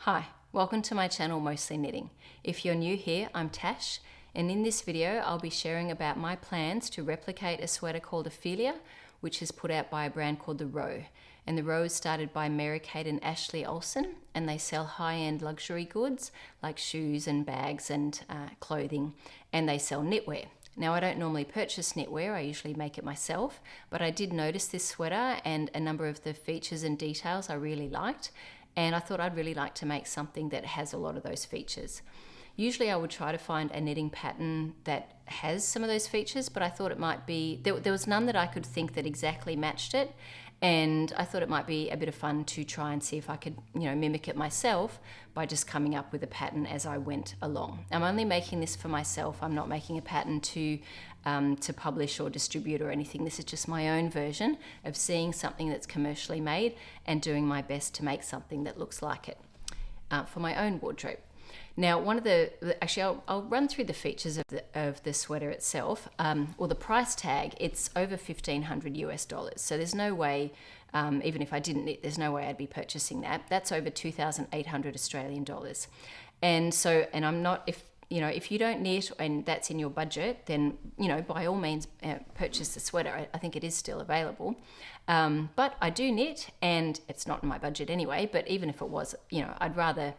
Hi, welcome to my channel Mostly Knitting. If you're new here, I'm Tash, and in this video I'll be sharing about my plans to replicate a sweater called Ophelia, which is put out by a brand called The Row. And The Row is started by Mary Kate and Ashley Olsen, and they sell high-end luxury goods like shoes and bags and clothing, and they sell knitwear. Now, I don't normally purchase knitwear, I usually make it myself, but I did notice this sweater and a number of the features and details I really liked, and I thought I'd really like to make something that has a lot of those features. Usually I would try to find a knitting pattern that has some of those features, but I thought it might be, there was none that I could think that exactly matched it, and I thought it might be a bit of fun to try and see if I could, mimic it myself by just coming up with a pattern as I went along. I'm only making this for myself. I'm not making a pattern to publish or distribute or anything. This is just my own version of seeing something that's commercially made and doing my best to make something that looks like it for my own wardrobe. Now, I'll run through the features of the sweater itself. Or the price tag, it's over $1,500 US. So there's no way, even if I didn't knit, there's no way I'd be purchasing that. That's over 2,800 Australian dollars. And I'm not, if you don't knit and that's in your budget, then, by all means, purchase the sweater. I think it is still available. But I do knit, and it's not in my budget anyway, but even if it was, I'd rather,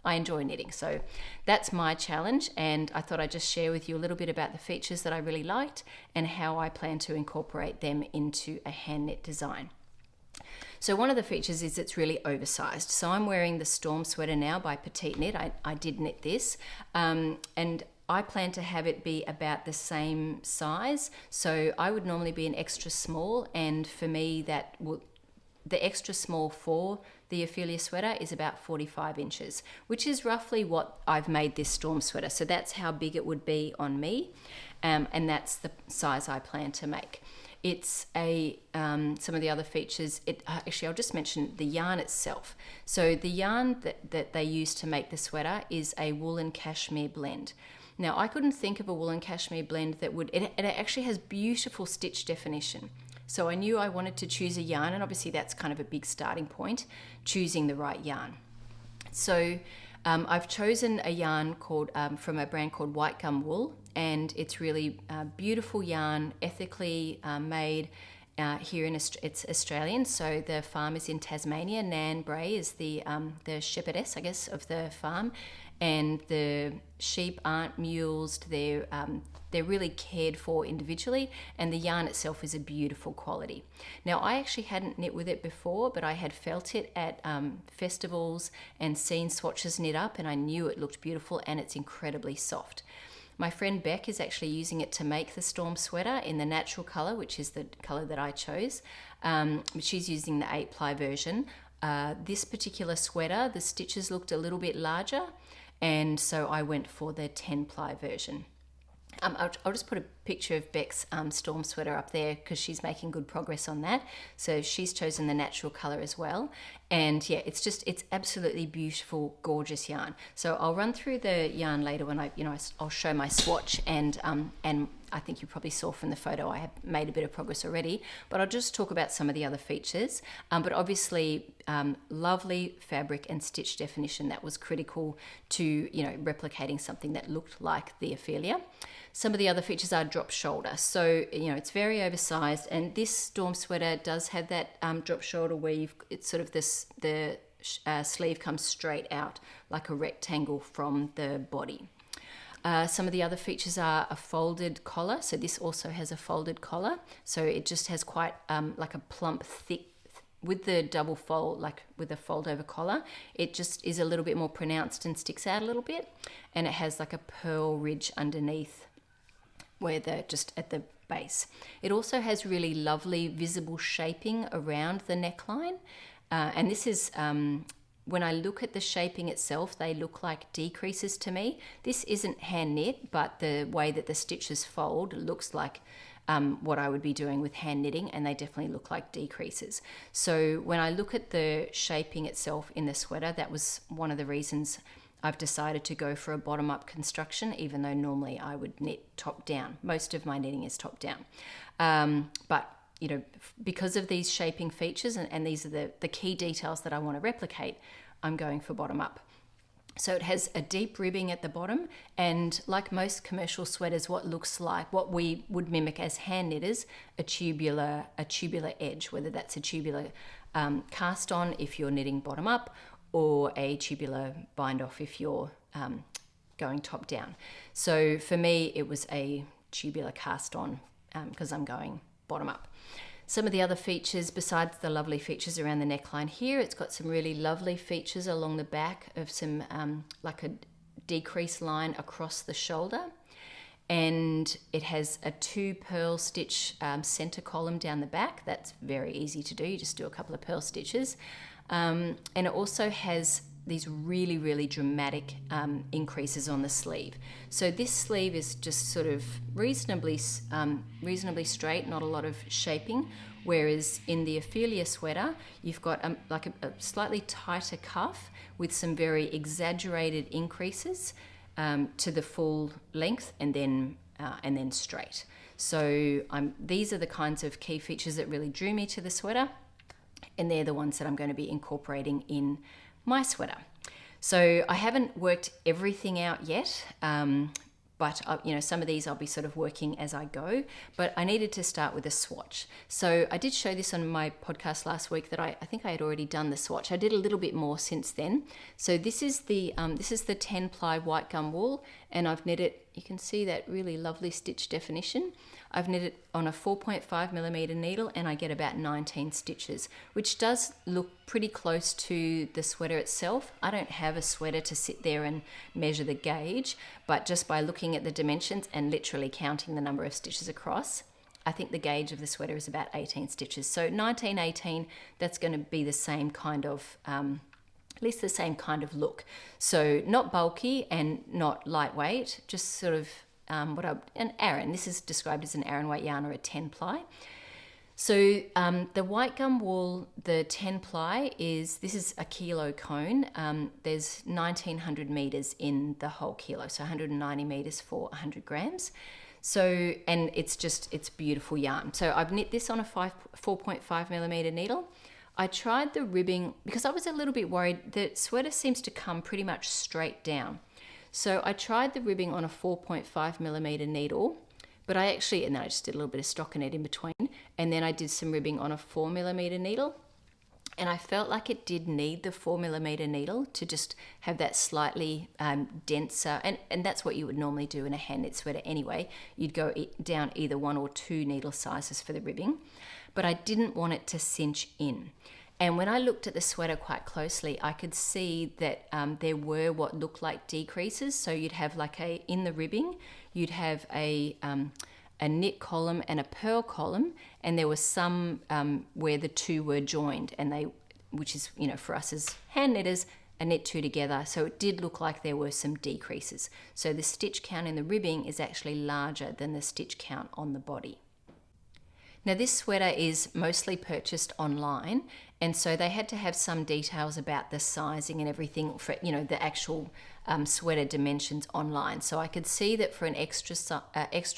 I enjoy knitting. So that's my challenge, and I thought I'd just share with you a little bit about the features that I really liked and how I plan to incorporate them into a hand knit design. So one of the features is it's really oversized. So I'm wearing the Storm sweater now by Petite Knit. I did knit this, and I plan to have it be about the same size. So I would normally be an extra small, and for me the extra small for the Ophelia sweater is about 45 inches, which is roughly what I've made this Storm sweater. So that's how big it would be on me, and that's the size I plan to make. It's some of the other features. Actually, I'll just mention the yarn itself. So the yarn that they use to make the sweater is a woolen cashmere blend. Now, I couldn't think of a woolen cashmere blend that it actually has beautiful stitch definition. So I knew I wanted to choose a yarn, and obviously that's kind of a big starting point, choosing the right yarn. So I've chosen a yarn from a brand called White Gum Wool, and it's really beautiful yarn, ethically made here it's Australian. So the farm is in Tasmania. Nan Bray is the shepherdess, I guess, of the farm, and the sheep aren't mulesed. They're really cared for individually, and the yarn itself is a beautiful quality. Now, I actually hadn't knit with it before, but I had felt it at festivals and seen swatches knit up, and I knew it looked beautiful, and it's incredibly soft. My friend Beck is actually using it to make the Storm sweater in the natural color, which is the color that I chose. She's using the 8-ply version. This particular sweater, the stitches looked a little bit larger, and so I went for the 10-ply version. I'll just put a picture of Beck's Storm sweater up there because she's making good progress on that. So she's chosen the natural color as well. And yeah, it's absolutely beautiful, gorgeous yarn. So I'll run through the yarn later when I'll show my swatch, and I think you probably saw from the photo I have made a bit of progress already, but I'll just talk about some of the other features. But obviously, lovely fabric and stitch definition, that was critical to replicating something that looked like the Ophelia. Some of the other features are drop shoulder. So, it's very oversized, and this Storm sweater does have that drop shoulder where it's sort of the sleeve comes straight out like a rectangle from the body. Some of the other features are a folded collar. So this also has a folded collar. So it just has quite like a plump, thick, with the double fold, like with a fold over collar, it just is a little bit more pronounced and sticks out a little bit. And it has like a pearl ridge underneath just at the base. It also has really lovely visible shaping around the neckline. And this is, when I look at the shaping itself, they look like decreases to me. This isn't hand knit, but the way that the stitches fold looks like what I would be doing with hand knitting, and they definitely look like decreases. So when I look at the shaping itself in the sweater, that was one of the reasons I've decided to go for a bottom-up construction, even though normally I would knit top-down. Most of my knitting is top-down. But because of these shaping features, and these are the key details that I want to replicate, I'm going for bottom up. So it has a deep ribbing at the bottom, and like most commercial sweaters, what we would mimic as hand knitters, a tubular edge, whether that's a tubular cast on if you're knitting bottom up, or a tubular bind off if you're going top down. So for me, it was a tubular cast on because I'm going bottom up. Some of the other features, besides the lovely features around the neckline here, it's got some really lovely features along the back of some like a decrease line across the shoulder. And it has a 2 pearl stitch center column down the back. That's very easy to do. You just do a couple of pearl stitches. And it also has these really, really dramatic increases on the sleeve. So this sleeve is just sort of reasonably straight, not a lot of shaping, whereas in the Ophelia sweater, you've got like a slightly tighter cuff with some very exaggerated increases to the full length and then straight. So these are the kinds of key features that really drew me to the sweater, and they're the ones that I'm going to be incorporating in my sweater. So I haven't worked everything out yet, but some of these I'll be sort of working as I go, but I needed to start with a swatch. So I did show this on my podcast last week that I think I had already done the swatch. I did a little bit more since then. So this is the 10 ply white gum wool, and I've knitted, you can see that really lovely stitch definition. I've knitted on a 4.5mm needle, and I get about 19 stitches, which does look pretty close to the sweater itself. I don't have a sweater to sit there and measure the gauge, but just by looking at the dimensions and literally counting the number of stitches across, I think the gauge of the sweater is about 18 stitches. So 19, 18, that's going to be the same kind of, at least the same kind of look. So not bulky and not lightweight, just sort of an Aran. This is described as an Aran weight yarn or a 10 ply. So the white gum wool, the 10 ply this is a kilo cone. There's 1900 meters in the whole kilo, so 190 meters for 100 grams. So, and it's beautiful yarn. So I've knit this on a 4.5mm needle. I tried the ribbing because I was a little bit worried. The sweater seems to come pretty much straight down. So I tried the ribbing on a 4.5mm needle, but and then I just did a little bit of stockinette in between, and then I did some ribbing on a 4mm needle, and I felt like it did need the 4mm needle to just have that slightly denser, and that's what you would normally do in a hand knit sweater anyway. You'd go down either 1 or 2 needle sizes for the ribbing, but I didn't want it to cinch in. And when I looked at the sweater quite closely, I could see that there were what looked like decreases. So you'd have in the ribbing, you'd have a knit column and a purl column, and there was some where the two were joined, which is, for us as hand knitters, a knit two together. So it did look like there were some decreases. So the stitch count in the ribbing is actually larger than the stitch count on the body. Now this sweater is mostly purchased online, and so they had to have some details about the sizing and everything for the actual sweater dimensions online. So I could see that for an extra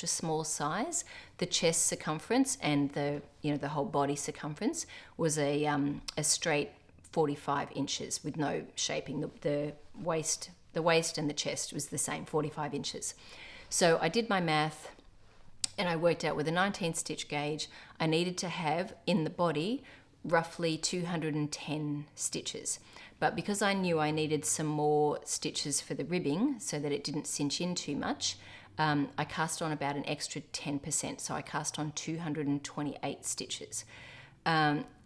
small size, the chest circumference and the whole body circumference was a straight 45 inches with no shaping. The waist and the chest was the same, 45 inches. So I did my math, and I worked out with a 19 stitch gauge, I needed to have in the body roughly 210 stitches. But because I knew I needed some more stitches for the ribbing so that it didn't cinch in too much, I cast on about an extra 10%. So I cast on 228 stitches.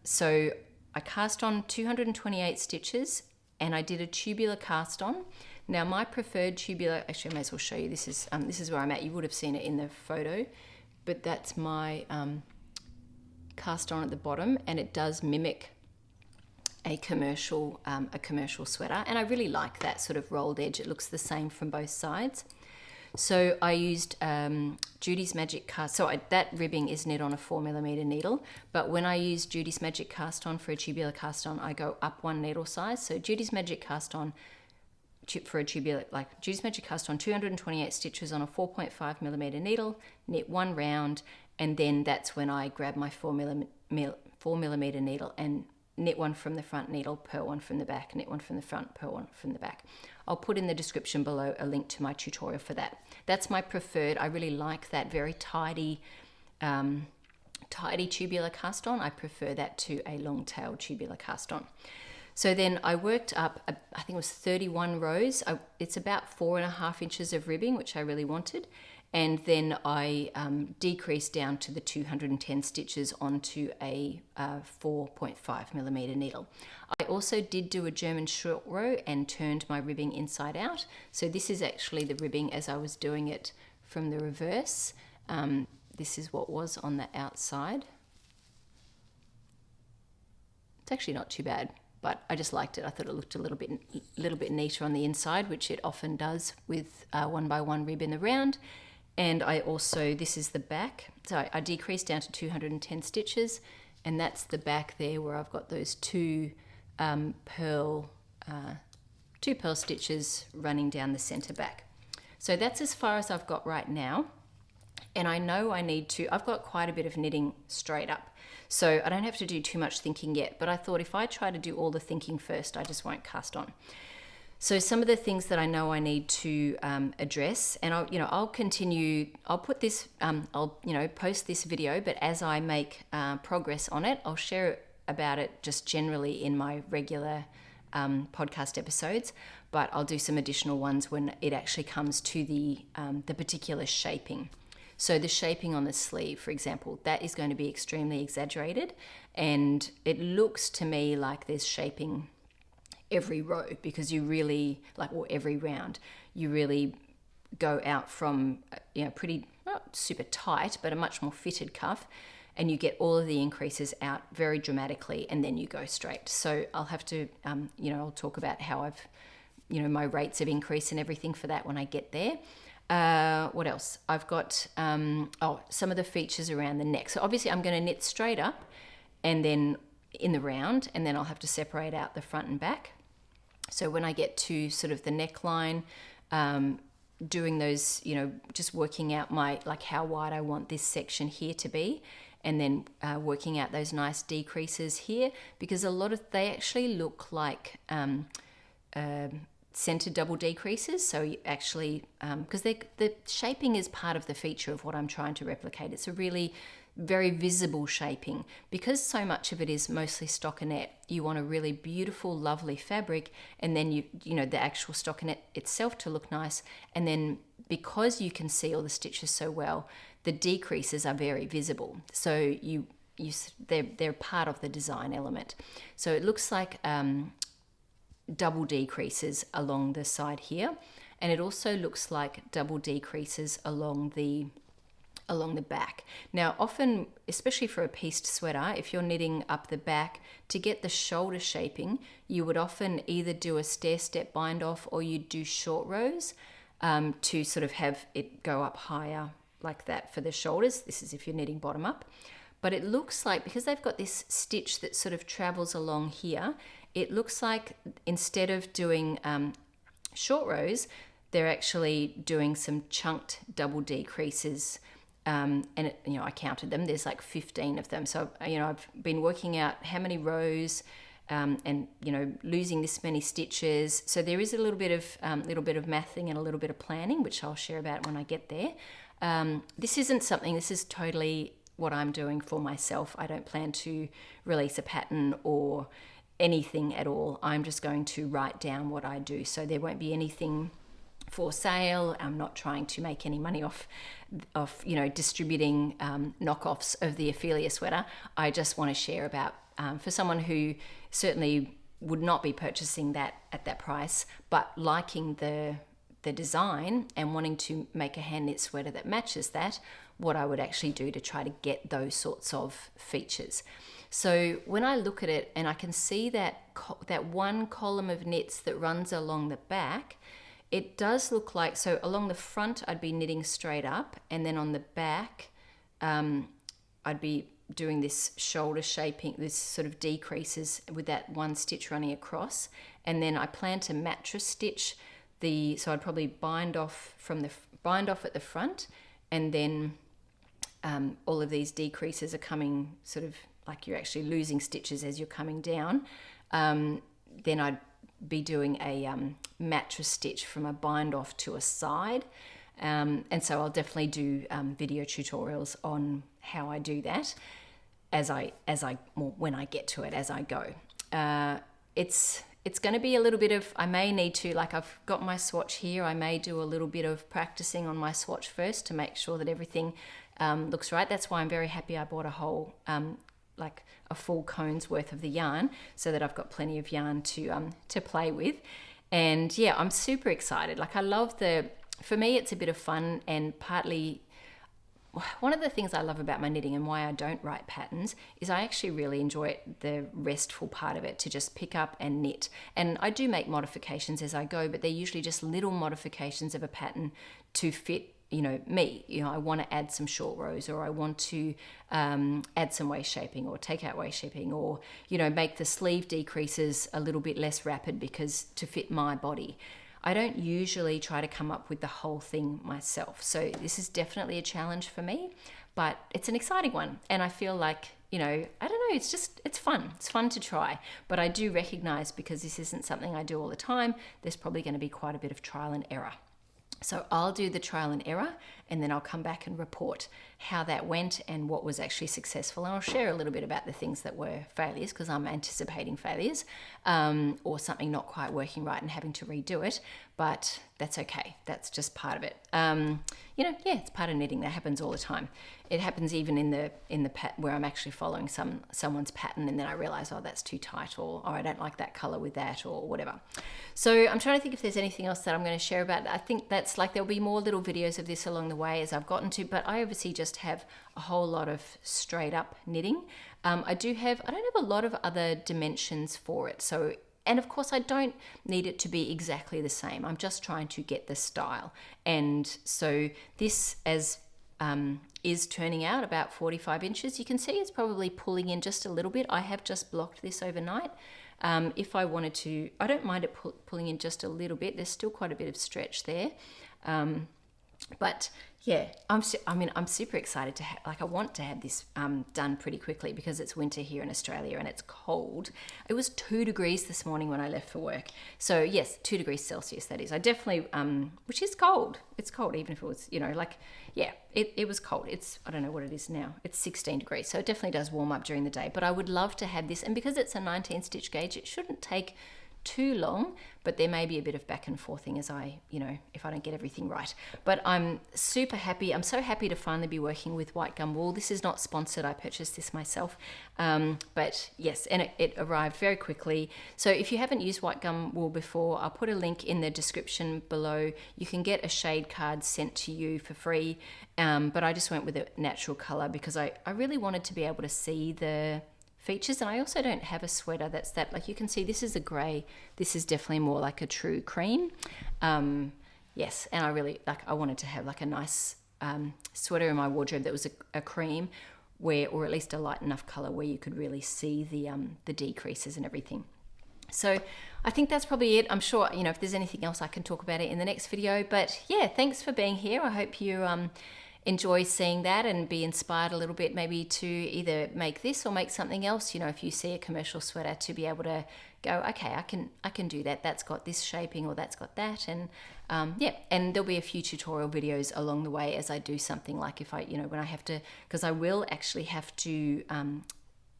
So I cast on 228 stitches, and I did a tubular cast on. Now my preferred tubular, actually I may as well show you, this is where I'm at. You would have seen it in the photo, but that's my cast on at the bottom, and it does mimic a commercial sweater, and I really like that sort of rolled edge. It looks the same from both sides. So I used Judy's Magic Cast. So that ribbing is knit on a 4mm needle, but when I use Judy's Magic Cast On for a tubular cast on, I go up 1 needle size. So Judy's Magic Cast On for a tubular, Judy's Magic Cast On, 228 stitches on a 4.5mm needle, knit 1 round, and then that's when I grab my 4mm needle and knit one from the front needle, purl one from the back, knit one from the front, purl one from the back. I'll put in the description below a link to my tutorial for that. That's my preferred. I really like that very tidy tubular cast on. I prefer that to a long tail tubular cast on. So then I worked up, I think it was 31 rows. It's about 4.5 inches of ribbing, which I really wanted. And then I decreased down to the 210 stitches onto a 4.5 millimeter needle. I also did do a German short row and turned my ribbing inside out. So this is actually the ribbing as I was doing it from the reverse. This is what was on the outside. It's actually not too bad, but I just liked it. I thought it looked a little bit neater on the inside, which it often does with 1x1 rib in the round. And I also, this is the back. So I decreased down to 210 stitches, and that's the back there where I've got those two pearl stitches running down the center back. So that's as far as I've got right now. And I know I need to, I've got quite a bit of knitting straight up. So I don't have to do too much thinking yet, but I thought if I try to do all the thinking first, I just won't cast on. So some of the things that I know I need to address, and I'll continue, I'll put this, I'll post this video, but as I make progress on it, I'll share about it just generally in my regular podcast episodes, but I'll do some additional ones when it actually comes to the particular shaping. So the shaping on the sleeve, for example, that is going to be extremely exaggerated, and it looks to me like there's shaping every row because you really, or every round, you really go out from, pretty, not super tight, but a much more fitted cuff, and you get all of the increases out very dramatically, and then you go straight. So I'll have to, I'll talk about how I've, my rates of increase and everything for that when I get there. What else? I've got, some of the features around the neck. So obviously I'm going to knit straight up and then in the round, and then I'll have to separate out the front and back. So when I get to sort of the neckline, doing those, just working out my, how wide I want this section here to be, and then working out those nice decreases here, because they actually look like center double decreases. So you actually, because the shaping is part of the feature of what I'm trying to replicate. It's a really very visible shaping. Because so much of it is mostly stockinette, you want a really beautiful, lovely fabric, and then the actual stockinette itself to look nice. And then because you can see all the stitches so well, the decreases are very visible. So they're part of the design element. So it looks like double decreases along the side here, and it also looks like double decreases along the back. Now often, especially for a pieced sweater, if you're knitting up the back, to get the shoulder shaping, you would often either do a stair-step bind off, or you'd do short rows to sort of have it go up higher like that for the shoulders. This is if you're knitting bottom up. But it looks like, because they've got this stitch that sort of travels along here, it looks like instead of doing short rows, they're actually doing some chunked double decreases. And I counted them. There's like 15 of them. So I've been working out how many rows, and losing this many stitches. So there is a little bit of mathing and a little bit of planning, which I'll share about when I get there. This is totally what I'm doing for myself. I don't plan to release a pattern or anything at all. I'm just going to write down what I do. So there won't be anything for sale. I'm not trying to make any money off distributing knockoffs of the Ophelia sweater. I just want to share about, for someone who certainly would not be purchasing that at that price, but liking the design and wanting to make a hand knit sweater that matches that, what I would actually do to try to get those sorts of features. So when I look at it and I can see that one column of knits that runs along the back, it does look like, so along the front I'd be knitting straight up, and then on the back I'd be doing this shoulder shaping, this sort of decreases with that one stitch running across, and then I plan to mattress stitch so I'd probably bind off at the front, and then all of these decreases are coming sort of like you're actually losing stitches as you're coming down, then I'd be doing a mattress stitch from a bind off to a side. And so I'll definitely do video tutorials on how I do that when I get to it, as I go. It's going to be a little bit of, I may need to, like I've got my swatch here, I may do a little bit of practicing on my swatch first to make sure that everything looks right. That's why I'm very happy I bought a whole, like a full cone's worth of the yarn, so that I've got plenty of yarn to play with. And yeah, I'm super excited. Like I love for me it's a bit of fun, and partly one of the things I love about my knitting and why I don't write patterns is I actually really enjoy the restful part of it, to just pick up and knit. And I do make modifications as I go, but they're usually just little modifications of a pattern to fit, me. I want to add some short rows, or I want to add some waist shaping, or take out waist shaping, or, make the sleeve decreases a little bit less rapid because to fit my body. I don't usually try to come up with the whole thing myself. So this is definitely a challenge for me, but it's an exciting one. And I feel like, I don't know, it's fun. It's fun to try. But I do recognize, because this isn't something I do all the time, there's probably going to be quite a bit of trial and error. So I'll do the trial and error, and then I'll come back and report how that went and what was actually successful. And I'll share a little bit about the things that were failures, because I'm anticipating failures, or something not quite working right and having to redo it. But that's okay. That's just part of it. It's part of knitting. That happens all the time. It happens even in the where I'm actually following someone's pattern, and then I realize, oh, that's too tight, or I don't like that color with that, or whatever. So I'm trying to think if there's anything else that I'm going to share about. I think that's like, there'll be more little videos of this along the way as I've gotten to, but I obviously just have a whole lot of straight up knitting. I don't have a lot of other dimensions for it. So, and of course I don't need it to be exactly the same. I'm just trying to get the style. And so this is turning out about 45 inches. You can see it's probably pulling in just a little bit. I have just blocked this overnight. If I wanted to, I don't mind it pulling in just a little bit. There's still quite a bit of stretch there. But yeah, I'm super excited to I want to have this done pretty quickly, because it's winter here in Australia and it's cold. It was 2 degrees this morning when I left for work. So yes, 2 degrees Celsius, that is. I definitely, which is cold. It's cold, even if it was, it was cold. I don't know what it is now. It's 16 degrees. So it definitely does warm up during the day. But I would love to have this. And because it's a 19 stitch gauge, it shouldn't take too long, but there may be a bit of back and forthing as I, if I don't get everything right. But I'm super happy. I'm so happy to finally be working with white gum wool. This is not sponsored. I purchased this myself. But yes, and it arrived very quickly. So if you haven't used white gum wool before, I'll put a link in the description below. You can get a shade card sent to you for free. But I just went with a natural color because I really wanted to be able to see the features. And I also don't have a sweater that's that, like you can see, this is a grey. This is definitely more like a true cream. Yes, and I wanted to have like a nice sweater in my wardrobe that was a cream, or at least a light enough color where you could really see the decreases and everything. So I think that's probably it. I'm sure, if there's anything else I can talk about it in the next video. But yeah, thanks for being here. I hope you enjoy seeing that and be inspired a little bit, maybe to either make this or make something else. If you see a commercial sweater, to be able to go, okay, I can do that. That's got this shaping, or that's got that. And and there'll be a few tutorial videos along the way as I do something, like if I, when I have to, because I will actually have to,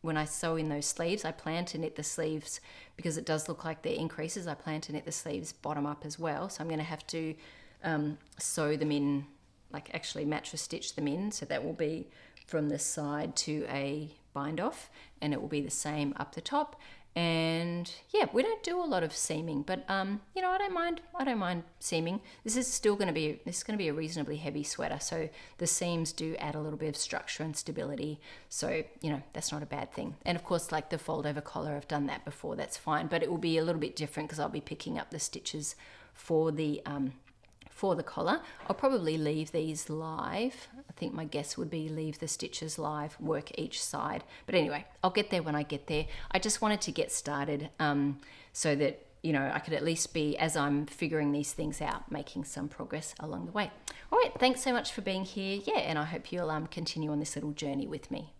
when I sew in those sleeves, I plan to knit the sleeves, because it does look like they're increases. I plan to knit the sleeves bottom up as well. So I'm going to have to sew them in, like actually mattress stitch them in. So that will be from the side to a bind off, and it will be the same up the top. And yeah, we don't do a lot of seaming, but I don't mind seaming. This is going to be a reasonably heavy sweater, so the seams do add a little bit of structure and stability. So that's not a bad thing. And of course, like the fold over collar, I've done that before. That's fine, but it will be a little bit different because I'll be picking up the stitches for the collar. I'll probably leave these live. I think my guess would be leave the stitches live, work each side. But anyway, I'll get there when I get there. I just wanted to get started so that, I could at least be, as I'm figuring these things out, making some progress along the way. All right, thanks so much for being here. Yeah, and I hope you'll continue on this little journey with me.